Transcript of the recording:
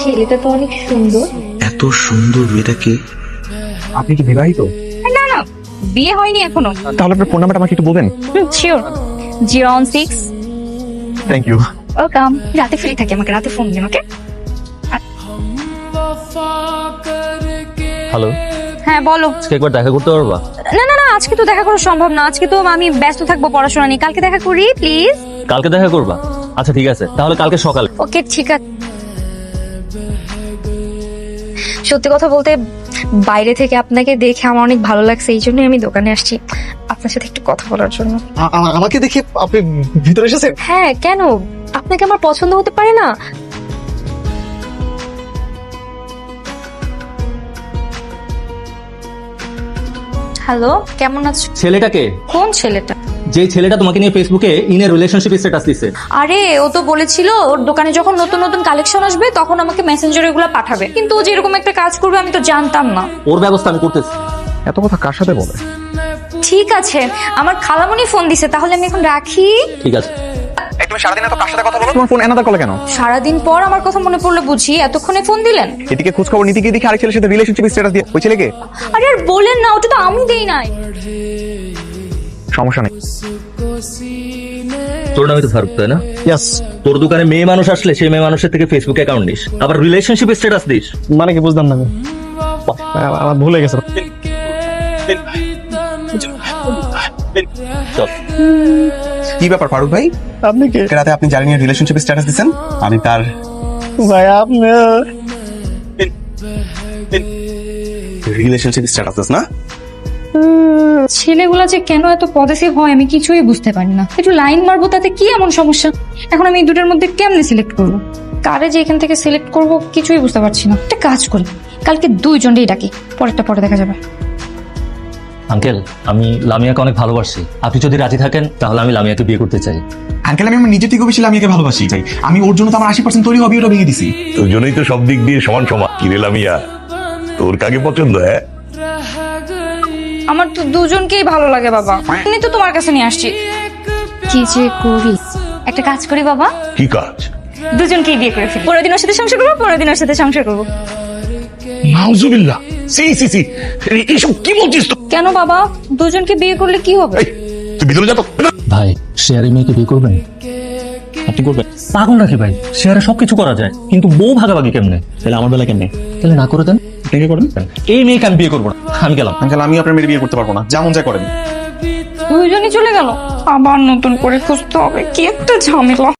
ছেলেটা তো অনেক সুন্দর। এত সুন্দর মেয়েটাকে। আপনি কি বিবাহিত? না না, বিয়ে হয়নি এখনো। তাহলে আপনার ফোন নাম্বারটা আমাকে একটু বলবেন। শিওর, 016। Thank you. ওয়েলকাম। রাতে ফ্রি থাকি, আমাকে রাতে ফোন দিন, ওকে? হ্যালো, হ্যাঁ বলো। আজকে একবার দেখা করতে পারবা? না না না, আজকে তো দেখা করা সম্ভব না। আজকে তো আমি ব্যস্ত থাকবো পড়াশোনা নিয়ে। কালকে দেখা করি প্লিজ। কালকে দেখা করবা? আচ্ছা ঠিক আছে, তাহলে কালকে সকালে। ওকে ঠিক আছে। সত্যি কথা বলতে, বাইরে থেকে আপনাকে দেখে আমার অনেক ভালো লাগছে, এই জন্যই আমি দোকানে আসছি আপনার সাথে একটু কথা বলার জন্য। আমাকে দেখে আপনি ভিতরে এসেছেন? হ্যাঁ, কেন? আপনাকে আমার পছন্দ হতে পারে না? হ্যালো, কেমন আছো? ছেলেটাকে? কোন ছেলেটা? যে ছেলেটা তোমাকে নিয়ে ফেসবুকে ইনের রিলেশনশিপ স্ট্যাটাস দিছে। আরে, ও তো বলেছিল ওর দোকানে যখন নতুন নতুন কালেকশন আসবে তখন আমাকে মেসেঞ্জারে এগুলো পাঠাবে, কিন্তু ও যে এরকম একটা কাজ করবে আমি তো জানতাম না। ওর ব্যবস্থা আমি করতেছি। এত কথা কার সাথে বলে? ঠিক আছে, আমার খালামণি ফোন দিছে, তাহলে আমি এখন রাখি। ঠিক আছে। তুমি সারাদিন এত কার সাথে কথা বলো? তোমার ফোন এনাদা কলে কেন? সারাদিন পর আমার কথা মনে পড়লো বুঝি, এতক্ষণে ফোন দিলেন? এদিকে খোঁজ খবর নিতে গিয়ে দেখি আরেক ছেলের সাথে রিলেশনশিপ স্ট্যাটাস দিয়ে। ওই ছেলেকে? আরে আর বলেন না, ওটা তো আমি দেই নাই। সমস্যা নেই। তোর নামই তো ফারুক, তাই না? ইয়েস। তোর দোকানে মেয়ে মানুষ আসলে সেই মেয়ে মানুষের থেকে ফেসবুক অ্যাকাউন্ট দিস, আবার রিলেশনশিপ স্ট্যাটাস দিস। মানে কি বুঝলাম না আমি। আমার ভুল হয়ে গেছে। চল। কি ব্যাপার ফারুক ভাই? আপনি কে? রাতে আপনি জানি নিয়ে রিলেশনশিপ স্ট্যাটাস দিচ্ছেন, আমি তার ভাই আপনি রিলেশনশিপ স্ট্যাটাস না? ছেলেগুলা যে কেন এত পজিটিভ হয় আমি কিছুই বুঝতে পারি না। একটু লাইন মারবো, তাতে কি এমন সমস্যা? এখন আমি এই দুটোর মধ্যে কেমনে সিলেক্ট করবো? কারে যে এখান থেকে সিলেক্ট করব কিছুই বুঝতে পারছি না। একটা কাজ করি, কালকে দুইজনকেই ডাকি, পরেরটা পরে দেখা যাবে। আঙ্কেল, আমি লামিয়াকে অনেক ভালোবাসি। আপনি যদি রাজি থাকেন তাহলে আমি লামিয়াকে বিয়ে করতে চাই। আঙ্কেল, আমি আমার নিজের থেকে বেশি লামিয়াকে ভালোবাসি। চাই আমি ওর জন্য তো আমার 80% তৈরি হবে, ওটা ভেঙে দিছি। তোর জন্যই তো সব দিক দিয়ে সমান সমান। কিরে লামিয়া, তোর কাকে পছন্দ? হ্যাঁ, আমার তো দুজনকেই ভালো লাগে বাবা, আমি তো তোমার কাছে নিয়ে আসছি। কি যে করি, একটা কাজ করি বাবা, কি কাজ? দুজনকেই বিয়ে করে ফেলি। পরের দিন ওর সাথে সংসার করবো, পরের দিন ওর সাথে সংসার করবো। নাউজুবিল্লাহ, সি সি সি, এইসব কি বলছিস তো? কেন বাবা, দুজনকে বিয়ে করলে কি হবে? এই, তুই ভিতরে যা তো। ভাই, শেয়ারে মেয়েকে বিয়ে করবেন? আপনি করবেন? পাগল নাকি ভাই? শেয়ারে সবকিছু করা যায়, কিন্তু বউ ভাগাভাগি কেমনে? তাহলে আমার বেলা কেমনে? তাহলে না করে দেন। আপনি করেন? এই মেয়েকে আমি বিয়ে করবো না, আমি গেলাম। আঙ্কেল, আমি আপনার মেয়ের বিয়ে করতে পারবো না, যেমন যা করেন। দুইজনই চলে গেল, আবার নতুন করে খুঁজতে হবে, কি একটা ঝামেলা।